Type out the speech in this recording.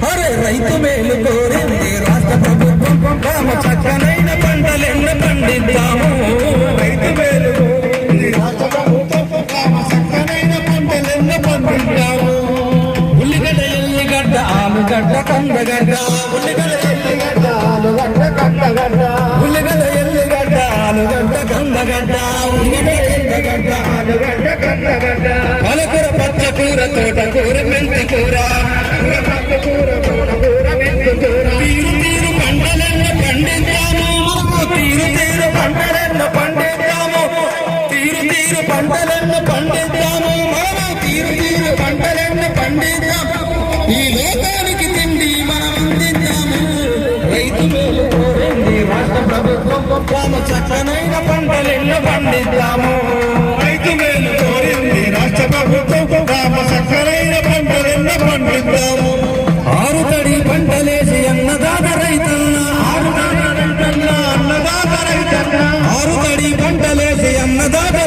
అరే రైతు మేలు కోరింది రాష్ట్ర ప్రభుత్వం గ్రామ చక్కనైన పంటలెన్న పండిద్దాము. రైతు మేలు కోరింది రాష్ట్ర ప్రభుత్వం గ్రామ చక్కనైన పంటలెన్న పండిద్దాము. ఉల్లిగడ్డ ఎల్లిగడ్డ ఆలుగడ్డ కందగడ్డ ఉల్లిగడ్డ ఎల్లిగడ్డ ఆలుగడ్డ కందగడ్డ ఉల్లిగడ్డ ఎల్లిగడ్డ ఆలుగడ్డ కందగడ్డ ఉల్లిగడ్డ ఎల్లిగడ్డ ఆలుగడ్డ కందగడ్డ పాలకూర పచ్చకూర తోటకూర మెంతికూర తీరు తీరు పంటలెన్న పండిద్దాము. తీరు తీరు పంటలెన్న పండిద్దాము. తీరు తీరు పంటలెన్న పండిద్దాము. మనము తీరు తీరు పంటలెన్న పండిద్దాము. ఈ లోకానికి తిండి మనం అందిద్దాము. రైతు మేలు కోరింది రాష్ట్ర ప్రభుత్వం గ్రామ చక్కనైన పంటలెన్న పండిద్దాము. రైతు మేలు కోరింది రాష్ట్ర ప్రభుత్వం గ్రామ చక్కనైన పంటలెన్న పండిద్దాము. ఆరుతడి పంటలేసి అన్నదాత రైతన్న ఆరుతడి పంటలేసి అన్నదాత